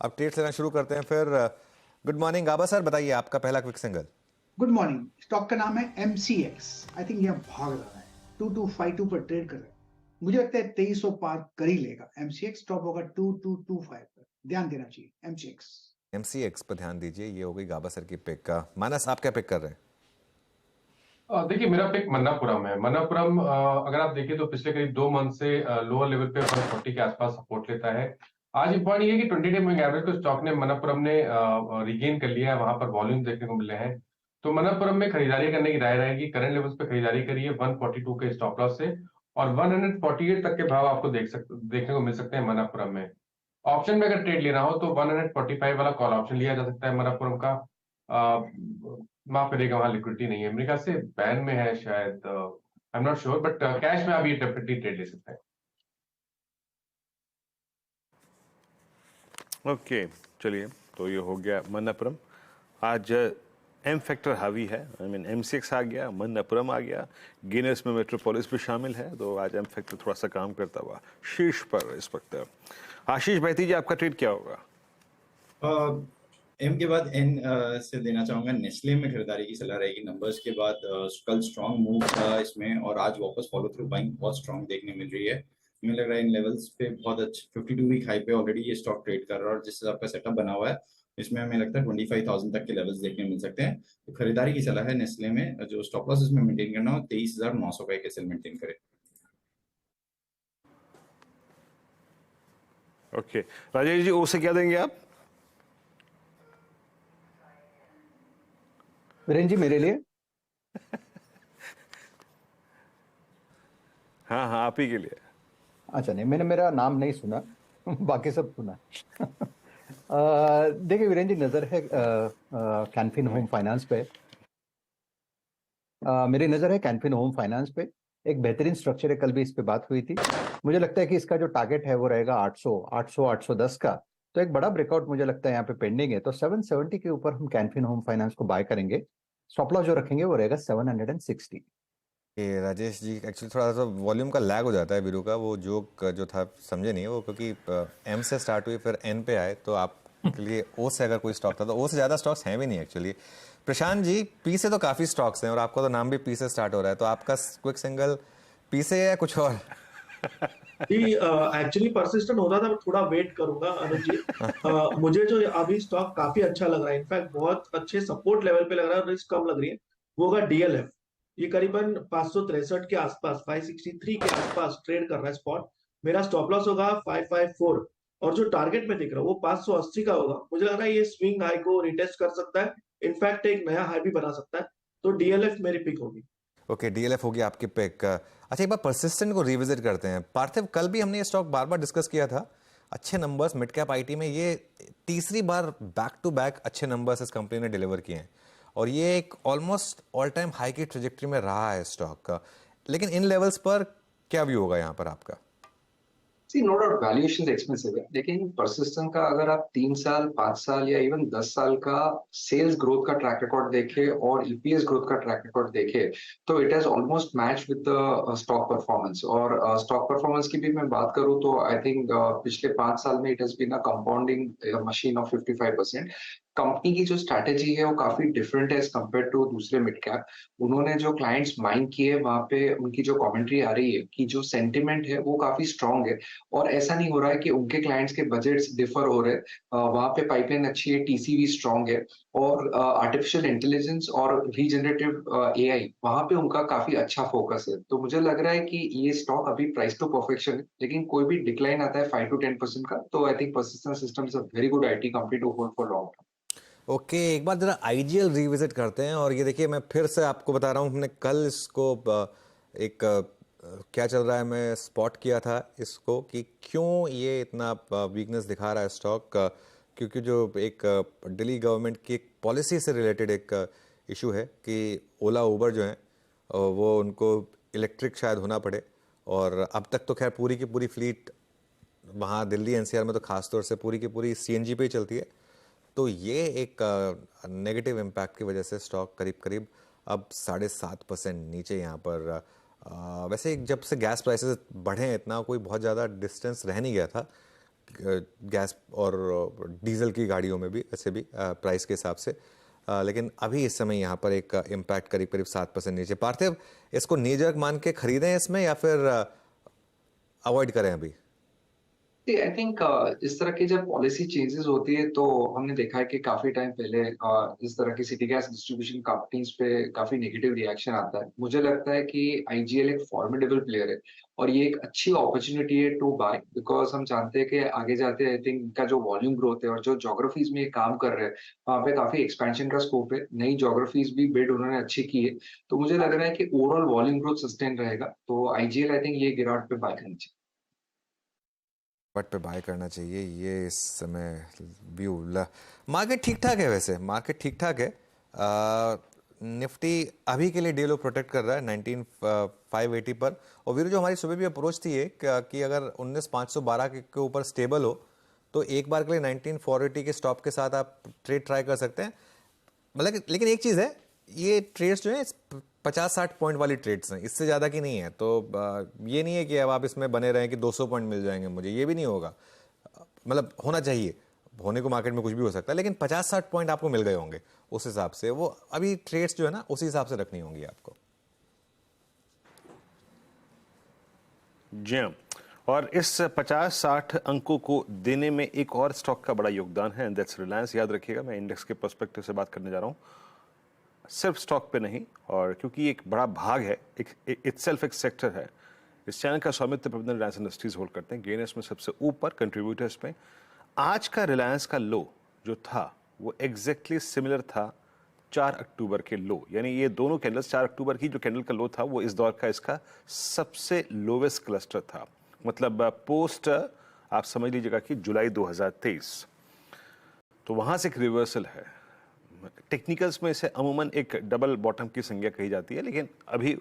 अब ट्रेड्स लेना शुरू करते हैं फिर। गुड मॉर्निंग गाबा सर, बताइए आपका पहला quick single. Good morning. Stock का नाम है MCX। आई थिंक यह भाग रहा है, 2252 पर ट्रेड कर रहा है। मुझे लगता है 2300 पार कर ही लेगा। MCX स्टॉप होगा 2225 पर, ध्यान देना चाहिए। MCX पर ध्यान दीजिए। ये हो गई गाबा सर की पिक का। मानस, आप क्या पिक कर रहे हैं? देखिए, मेरा पिक मन्नापुरम है। मन्नापुरम अगर आप देखिए तो पिछले करीब 2 मंथ से लोअर लेवल पे 140 के आसपास सपोर्ट लेता है। आज पॉइंट ये है कि 20-डे मूविंग एवरेज को स्टॉक ने मन्नापुरम ने रिगेन कर लिया है। वहां पर वॉल्यूम देखने को मिल रहे हैं, तो मन्नापुरम में खरीदारी करने की राय रहेगी। करंट लेवल्स पे खरीदारी करिए 142 के स्टॉप लॉस से, और 148 तक के भाव आपको देखने को मिल सकते हैं मन्नापुरम में। ऑप्शन में अगर ट्रेड लेना हो तो 145 वाला कॉल ऑप्शन लिया जा सकता है मन्नापुरम का। माफ करिएगा, वहां लिक्विडिटी नहीं है मेरे ख्याल से, बैन में है शायद, I am not sure, but cash में आप ये डेफिनेटली ट्रेड ले सकते हैं। ओके, चलिए, तो ये हो गया मन्नापुरम। आज एम फैक्टर हावी है। आई मीन MCX आ गया, मन्नापुरम आ गया, गेनर्स में मेट्रोपोलिस भी शामिल है, तो आज एम फैक्टर थोड़ा सा काम करता हुआ शीर्ष पर इस वक्त। आशीष बैती जी, आपका ट्रेड क्या होगा? एम के बाद एन से देना चाहूंगा। नेस्ले में खरीदारी की सलाह रहेगी। नंबर्स के बाद कल स्ट्रांग मूव था इसमें, और आज वापस फॉलो थ्रू बाइंग बहुत स्ट्रांग देखने मिल रही है। मुझे लग रहा है इन लेवल्स पे बहुत अच्छे 52 वीक हाई पे ऑलरेडी ये स्टॉक ट्रेड कर रहा है, और जिस हिसाब का सेटअप बना हुआ है इसमें हमें लगता है 25,000 तक के लेवल्स देखने मिल सकते हैं। तो खरीदारी की सलाह है नेस्ले में। जो स्टॉप लॉस इसमें मेंटेन करना हो 23,900 का एक एसएल मेंटेन करे। ओके, राजेश जी, ओ से क्या देंगे आप? वीरेन जी, मेरे लिए हाँ हाँ, आप ही के लिए। अच्छा, नहीं, मैंने मेरा नाम नहीं सुना बाकी सब सुना। देखिए वीरेन जी, नज़र है कैनफिन होम फाइनेंस पे। मेरी नज़र है कैनफिन होम फाइनेंस पे। एक बेहतरीन स्ट्रक्चर है, कल भी इस पे बात हुई थी। मुझे लगता है कि इसका जो टारगेट है वो रहेगा 800-810 का। तो एक बड़ा ब्रेकआउट मुझे लगता है यहाँ पे पेंडिंग है, तो 770 के ऊपर हम कैनफिन होम फाइनेंस को बाय करेंगे। स्टॉप लॉस जो रखेंगे वो रहेगा 760। ये राजेश जी, एक्चुअली थोड़ा सा वॉल्यूम का लैग हो जाता है वीरू का। वो जोक जो था समझे नहीं वो, क्योंकि M से स्टार्ट हुई फिर N पे आए, तो आपके लिए O से अगर कोई स्टॉक था तो O से ज़्यादा स्टॉक्स हैं भी नहीं एक्चुअली। प्रशांत जी, P से तो काफ़ी स्टॉक्स हैं, और आपका तो नाम भी P से स्टार्ट हो रहा है, तो आपका क्विक सिंगल P से या कुछ और? एक्चुअली परसिस्टेंट होता था, थोड़ा वेट करूंगा अनुज जी। मुझे जो अभी स्टॉक काफी अच्छा लग रहा है, इनफैक्ट बहुत अच्छे सपोर्ट लेवल पे लग रहा है, रिस्क कम लग रही है, वो होगा DLF। ये करीबन 563 के आसपास, 563 के आसपास ट्रेड कर रहा है स्पॉट। मेरा स्टॉप लॉस होगा 554, और जो टारगेट में दिख रहा है वो 580 का होगा। मुझे लग रहा है ये स्विंग हाई को रिटेस्ट कर सकता है, इनफैक्ट एक नया हाई भी बना सकता है। तो DLF मेरी पिक होगी। ओके, DLF होगी आपकी पिक। अच्छा, एक बार परसिस्टेंट को रिविजिट करते हैं। पार्थिव, कल भी हमने ये स्टॉक बार बार डिस्कस किया था, अच्छे नंबर्स मिड कैप IT में। ये तीसरी बार बैक टू बैक अच्छे नंबर्स इस कंपनी ने डिलीवर किए हैं, और ये एक ऑलमोस्ट ऑल टाइम हाई की ट्रेजेक्ट्री में रहा है स्टॉक का। लेकिन इन लेवल्स पर क्या व्यू होगा यहाँ पर आपका? नो डाउट वैल्यूएशन एक्सपेंसिव है, लेकिन परसिस्टेंस का अगर आप 3 साल, 5 साल या इवन 10 साल का सेल्स ग्रोथ का ट्रैक रिकॉर्ड देखे और EPS ग्रोथ का ट्रैक रिकॉर्ड देखे, तो it has almost match with the stock performance. और स्टॉक परफॉर्मेंस की भी मैं बात करूं तो आई थिंक पिछले 5 साल में it has been a compounding machine of 55%। Company की जो स्ट्रैटेजी है वो काफी डिफरेंट है एज कम्पेयर टू दूसरे मिड कैप। उन्होंने जो क्लाइंट्स माइंड किए, वहां पे उनकी जो कमेंट्री आ रही है कि जो सेंटिमेंट है वो काफी स्ट्रांग है, और ऐसा नहीं हो रहा है कि उनके क्लाइंट्स के बजट्स डिफर हो रहे हैं। वहां पे पाइपलाइन अच्छी है, TCV स्ट्रांग है, और आर्टिफिशियल इंटेलिजेंस और रीजनरेटिव AI वहां पे उनका काफी अच्छा फोकस है। तो मुझे लग रहा है कि ये स्टॉक अभी प्राइस टू परफेक्शन है, लेकिन कोई भी डिक्लाइन आता है 5 to 10% का, तो I think Persistent Systems a very good IT company to hold for long term. Okay, एक बार जरा IGL रिविजिट करते हैं। और ये देखिए, मैं फिर से आपको बता रहा हूँ, हमने कल इसको एक क्या चल रहा है, मैं स्पॉट किया था इसको कि क्यों ये इतना वीकनेस दिखा रहा है स्टॉक। क्योंकि जो एक दिल्ली गवर्नमेंट की एक पॉलिसी से रिलेटेड एक इशू है कि ओला उबर जो है वो उनको इलेक्ट्रिक शायद होना पड़े, और अब तक तो खैर पूरी की पूरी फ्लीट वहाँ दिल्ली NCR में तो खासतौर से पूरी की पूरी CNG पे ही चलती है। तो ये एक नेगेटिव इम्पैक्ट की वजह से स्टॉक करीब करीब अब 7.5% नीचे यहाँ पर। वैसे जब से गैस प्राइसेस बढ़े हैं, इतना कोई बहुत ज़्यादा डिस्टेंस रह नहीं गया था गैस और डीजल की गाड़ियों में भी ऐसे भी प्राइस के हिसाब से। लेकिन अभी इस समय यहाँ पर एक इम्पैक्ट करीब करीब 7% नीचे। पार्थिव, इसको नीजर्क मान के खरीदें इसमें या फिर अवॉइड करें अभी? आई थिंक इस तरह की जब पॉलिसी चेंजेस होती है तो हमने देखा है कि काफी टाइम पहले इस तरह की सिटी गैस डिस्ट्रीब्यूशन कंपनीज पे काफी नेगेटिव रिएक्शन आता है। मुझे लगता है कि आईजीएल एक फॉर्मिडेबल प्लेयर है और ये एक अच्छी अपॉर्चुनिटी है टू बाय, बिकॉज हम जानते हैं कि आगे जाते आई थिंक इनका जो वॉल्यूम ग्रोथ है और जो जोग्राफीज में ये काम कर रहे हैं वहाँ पे काफी एक्सपेंशन का स्कोप है। नई जोग्राफीज भी बिड उन्होंने अच्छी की है, तो मुझे लग रहा है कि ओवरऑल वॉल्यूम ग्रोथ सस्टेन रहेगा। तो आईजीएल आई थिंक ये गिरावट पे बाय करनी चाहिए। बट पे बाय करना चाहिए ये इस समय व्यू। मार्केट ठीक ठाक है, वैसे मार्केट ठीक ठाक है। निफ्टी अभी के लिए डे लो प्रोटेक्ट कर रहा है 19,580 पर। और वीरू, जो हमारी सुबह भी अप्रोच थी ये कि अगर 19,512 के ऊपर स्टेबल हो तो एक बार के लिए 19,480 के स्टॉप के साथ आप ट्रेड ट्राई कर सकते हैं। मतलब लेकिन एक चीज़ है, ये ट्रेड्स जो है 50-60 पॉइंट वाली ट्रेड्स हैं, इससे ज़्यादा की नहीं है। तो ये नहीं है कि अब आप इसमें बने रहें कि 200 पॉइंट मिल जाएंगे मुझे, ये भी नहीं होगा। मतलब होना चाहिए, होने को मार्केट में कुछ भी हो सकता है, लेकिन 50-60 पॉइंट आपको मिल गए होंगे उस हिसाब से। वो अभी ट्रेड्स जो है ना उसी हिसाब से रखनी होंगी आपको। जी हाँ, और इस 50-60 अंकों को देने में एक और स्टॉक का बड़ा योगदान है, एंड दैट्स रिलायंस। याद रखिएगा, मैं इंडेक्स के पर्सपेक्टिव से बात करने जा रहा हूँ, सिर्फ स्टॉक पे नहीं। और क्योंकि एक बड़ा भाग है, इटसेल्फ एक सेक्टर है। इस चैनल का स्वामित्व प्रबंधन रिलायंस इंडस्ट्रीज होल्ड करते हैं। गेनर्स में सबसे ऊपर कंट्रीब्यूटर्स में आज का रिलायंस का लो जो था वो एग्जैक्टली सिमिलर था 4 अक्टूबर के लो। यानी ये दोनों कैंडल्स, 4 अक्टूबर की जो कैंडल का लो था वो इस दौर का इसका सबसे लोवेस्ट क्लस्टर था। मतलब पोस्ट आप समझ लीजिएगा कि जुलाई 2023। तो वहां से एक रिवर्सल है। टेक्निकल्स में इसे अमूमन एक डबल बॉटम की संज्ञा कही जाती है, लेकिन अभी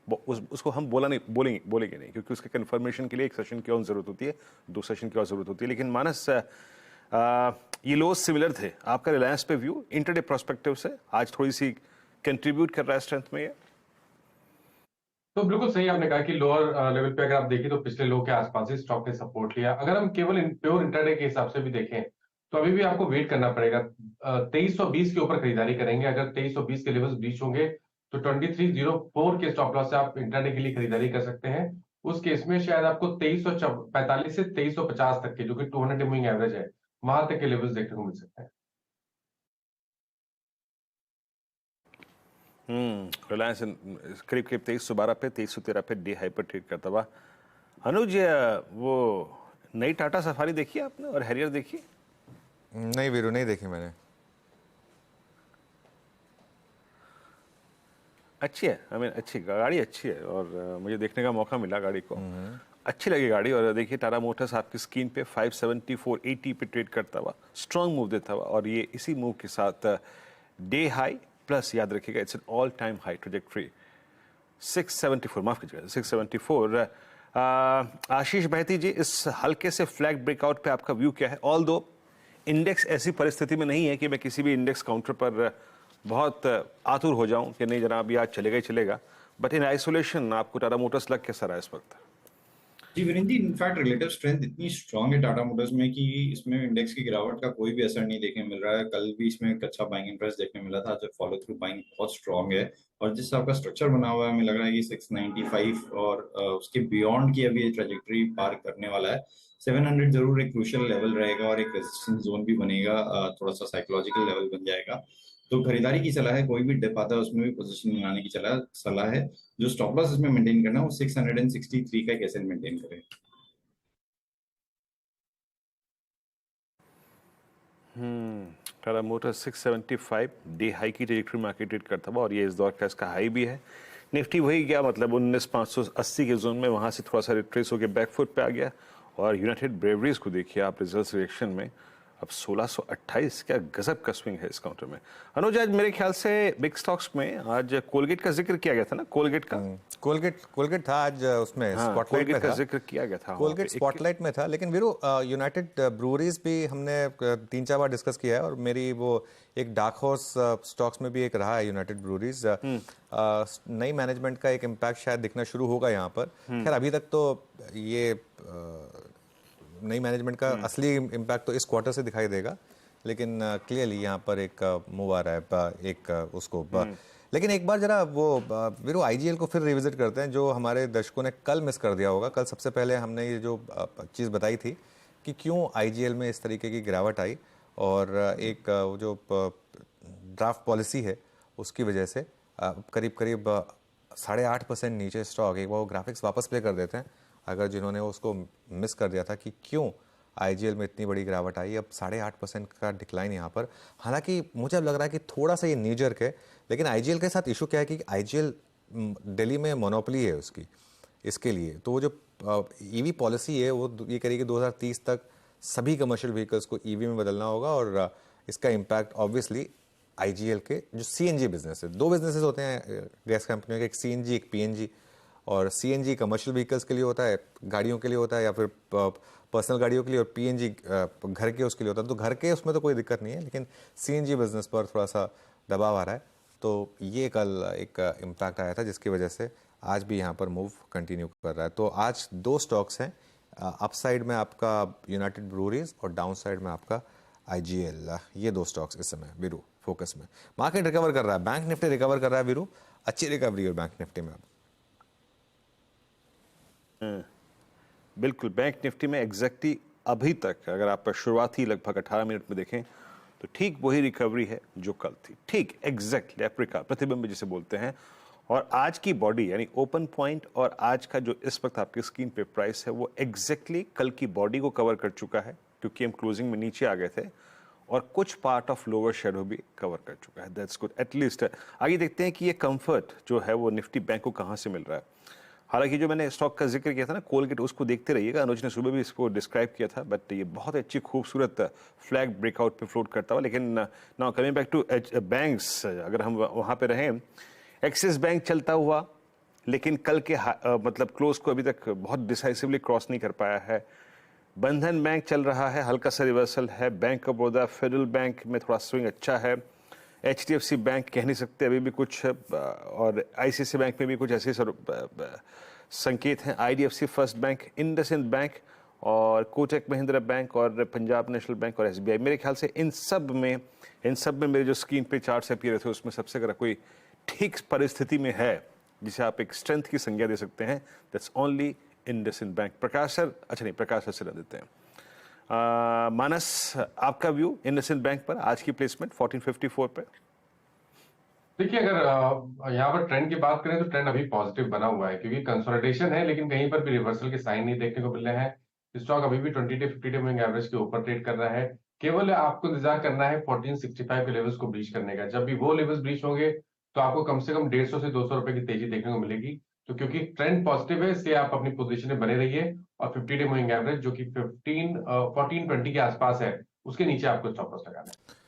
उसको हम बोलेंगे नहीं, क्योंकि उसके कन्फर्मेशन के लिए एक सेशन की और जरूरत होती है, 2 सेशन की और जरूरत होती है। लेकिन मानस, ये लोज सिमिलर थे। आपका रिलायंस पे व्यू इंटरडे प्रोस्पेक्टिव से आज थोड़ी सी कंट्रीब्यूट कर रहा है स्ट्रेंथ में ये? तो बिल्कुल सही आपने कहा कि लोअर लेवल पे अगर आप देखें तो पिछले लो के आसपास ही स्टॉक ने सपोर्ट लिया। अगर हम केवल प्योर इंटरडे के हिसाब से भी देखें तो अभी भी आपको वेट करना पड़ेगा। 2320 के ऊपर खरीदारी करेंगे। अअगर 2320 के लेवल्स ब्रीच होंगे तो 2304 के स्टॉप लॉस से आप इंटरडे के लिए खरीदारी कर सकते हैं। उस केस में शायद आपको 2345 से 2350 तक के, जो कि 200 मूविंग एवरेज है, वहां तक के लेवल्स देखने को मिल सकते हैं। रिलायंस करीब 2312 पे, 2313 पे डे हाई पर ट्रेड करता हुआ। अनुज, वो नई टाटा सफारी देखी है आपने और हैरियर देखी? नहीं वीरू, नहीं देखी मैंने। अच्छी है, अच्छी गाड़ी अच्छी है, और मुझे देखने का मौका मिला गाड़ी को। अच्छी लगी गाड़ी। और देखिए, टाटा मोटर्स आपकी स्क्रीन पे 574.80 पे ट्रेड करता हुआ, स्ट्रॉन्ग मूव देता हुआ, और ये इसी मूव के साथ डे हाई प्लस, याद रखिएगा it's an all time high trajectory 674, माफ कीजिएगा 674। आशीष बहती जी, इस हल्के से फ्लैग ब्रेकआउट पे आपका व्यू क्या है? ऑल दो इंडेक्स ऐसी परिस्थिति में नहीं है कि मैं किसी भी इंडेक्स काउंटर पर बहुत आतुर हो जाऊं कि नहीं जनाब ये आज चलेगा ही चलेगा, बट इन आइसोलेशन आपको टाटा मोटर्स लग कैसा रहा है इस वक्त? जी Virendra ji, in fact relative strength इतनी स्ट्रांग है टाटा मोटर्स में कि इसमें इंडेक्स की गिरावट का कोई भी असर नहीं देखने मिल रहा है। कल भी इसमें एक अच्छा बाइंग इंटरेस्ट देखने मिला था, जब फॉलो थ्रू बाइंग बहुत स्ट्रांग है। और जिस हिसाब का स्ट्रक्चर बना हुआ है, हमें लग रहा है कि 695 और उसके बियॉन्ड की अभी ट्रेजेक्टरी पार करने वाला है। 700 जरूर एक क्रूशियल लेवल रहेगा और एक रेजिस्टेंस जोन भी बनेगा, थोड़ा सा साइकोलॉजिकल लेवल बन जाएगा। तो खरीदारी की सलाह है, कोई भी डिप आता है उसमें भी पोजीशन बनाने की सलाह है। जो स्टॉप लॉस इसमें मेंटेन करना है वो 663 का कैसे मेंटेन करें। टाटा मोटर्स 675 डे हाई की ट्रेजेक्टरी मार्केट ट्रेड करता हुआ, और ये इस दौर का इसका हाई भी है। निफ्टी वही गया, मतलब 19,580 के जोन में, वहां से थोड़ा सा रिट्रेस होकर बैकफुट पे आ गया। और यूनाइटेड ब्रेवरीज को देखिए आप रिजल्ट रिएक्शन में, अब 1628, क्या गजब का स्विंग है इस काउंटर में। अनुज, आज मेरे ख्याल से बिग स्टॉक्स में आज कोलगेट का जिक्र किया गया था ना? कोलगेट कोलगेट था आज उसमें, स्पॉटलाइट में का था, जिक्र किया गया था। कोलगेट स्पॉटलाइट में था। लेकिन वीरू, यूनाइटेड ब्रूअरीज भी हमने 3-4 बार डिस्कस किया है, और मेरी वो एक डार्क हॉर्स स्टॉक्स में भी एक रहा है यूनाइटेड ब्रूअरीज। नई मैनेजमेंट का एक इम्पैक्ट शायद दिखना शुरू होगा यहाँ पर। खैर अभी तक तो ये नई मैनेजमेंट का असली इम्पैक्ट तो इस क्वार्टर से दिखाई देगा, लेकिन क्लियरली यहाँ पर एक मूव आ रहा है लेकिन एक बार जरा वो वीरू आईजीएल को फिर रिविजिट करते हैं, जो हमारे दर्शकों ने कल मिस कर दिया होगा। कल सबसे पहले हमने ये जो चीज़ बताई थी कि क्यों आईजीएल में इस तरीके की गिरावट आई, और एक जो ड्राफ्ट पॉलिसी है उसकी वजह से करीब करीब 8.5% नीचे स्टॉक। एक बार वो ग्राफिक्स वापस प्ले कर देते हैं अगर जिन्होंने उसको मिस कर दिया था कि क्यों आईजीएल में इतनी बड़ी गिरावट आई। अब 8.5% का डिक्लाइन यहाँ पर। हालांकि मुझे अब लग रहा है कि थोड़ा सा ये नी जर्क है, लेकिन आईजीएल के साथ इशू क्या है कि आईजीएल दिल्ली में मोनोपोली है उसकी, इसके लिए तो वो जो ईवी पॉलिसी है वो ये करेगी 2030 तक सभी कमर्शियल व्हीकल्स को ईवी में बदलना होगा, और इसका इम्पैक्ट ऑब्वियसली आईजीएल के जो सीएनजी बिजनेस है, दो बिजनेसेस होते हैं गैस कंपनियों के, एक सीएनजी एक पीएनजी। और सीएनजी कमर्शियल व्हीकल्स के लिए होता है, गाड़ियों के लिए होता है, या फिर पर्सनल गाड़ियों के लिए, और पीएनजी घर के उसके लिए होता है। तो घर के उसमें तो कोई दिक्कत नहीं है, लेकिन सीएनजी बिजनेस पर थोड़ा सा दबाव आ रहा है। तो ये कल एक इम्पैक्ट आया था जिसकी वजह से आज भी यहाँ पर मूव कंटिन्यू कर रहा है। तो आज दो स्टॉक्स हैं, अपसाइड में आपका यूनाइटेड ब्रूरीज और डाउन साइड में आपका आईजीएल। ये दो स्टॉक्स इस समय वीरू फोकस में। मार्केट रिकवर कर रहा है, बैंक निफ्टी रिकवर कर रहा है वीरू, अच्छी रिकवरी है बैंक निफ्टी में अब। बिल्कुल, बैंक निफ्टी में एग्जैक्टली अभी तक अगर आप शुरुआती लगभग 18 मिनट में देखें तो ठीक वही रिकवरी है जो कल थी, ठीक एग्जैक्टली एप्रिका प्रतिबिंब जिसे बोलते हैं। और आज की बॉडी यानी ओपन पॉइंट और आज का जो इस वक्त आपकी स्क्रीन पे प्राइस है वो एग्जैक्टली कल की बॉडी को कवर कर चुका है, क्योंकि हम क्लोजिंग में नीचे आ गए थे, और कुछ पार्ट ऑफ लोअर शेडो भी कवर कर चुका है। That's good, at least. आगे देखते हैं कि ये कंफर्ट जो है वो निफ्टी बैंक को कहाँ से मिल रहा है। हालांकि जो मैंने स्टॉक का जिक्र किया था ना, कोलगेट, उसको देखते रहिएगा। अनुज ने सुबह भी इसको डिस्क्राइब किया था, बट ये बहुत अच्छी खूबसूरत फ्लैग ब्रेकआउट पे फ्लोट करता हुआ। लेकिन now coming back to banks, अगर हम वहाँ पे रहें, एक्सिस बैंक चलता हुआ, लेकिन कल के मतलब क्लोज को अभी तक बहुत डिसाइसिवली क्रॉस नहीं कर पाया है। बंधन बैंक चल रहा है, हल्का सा रिवर्सल है। Bank of Baroda, federal bank में थोड़ा स्विंग अच्छा है। एचडीएफसी बैंक कह नहीं सकते अभी भी कुछ, और आईसीआईसीआई बैंक में भी कुछ ऐसे संकेत हैं। IDFC first bank, IndusInd bank और कोटक महिंद्रा बैंक और पंजाब नेशनल बैंक और एसबीआई, मेरे ख्याल से इन सब में मेरे जो स्क्रीन पे चार्ट्स अपीयर थे उसमें सबसे अगर कोई ठीक परिस्थिति में है जिसे आप एक स्ट्रेंथ की संज्ञा दे सकते हैं, that's only IndusInd bank. Prakash sir, अच्छा नहीं, प्रकाश सर से रह देते हैं। मानस, आपका व्यू इंडसइंड बैंक पर आज की प्लेसमेंट 1454 पे? देखिए, अगर यहाँ पर ट्रेंड की बात करें तो ट्रेंड अभी पॉजिटिव बना हुआ है, क्योंकि कंसोलिडेशन है लेकिन कहीं पर भी रिवर्सल के साइन नहीं देखने को मिल रहे हैं। स्टॉक अभी भी 20 डे 50 डे मूविंग एवरेज के ऊपर ट्रेड कर रहा है। केवल आपको इंतजार करना है 1465 के लेवल्स को ब्रीच करने का। जब भी वो लेवल्स ब्रीच होंगे तो आपको कम से कम 150 से 200 रुपए की तेजी देखने को मिलेगी। तो क्योंकि ट्रेंड पॉजिटिव है, इसलिए आप अपनी पोजीशन में बने रहिए, और 50 डे मूविंग एवरेज जो कि 1420 के आसपास है उसके नीचे आपको स्टॉप लॉस लगाना है।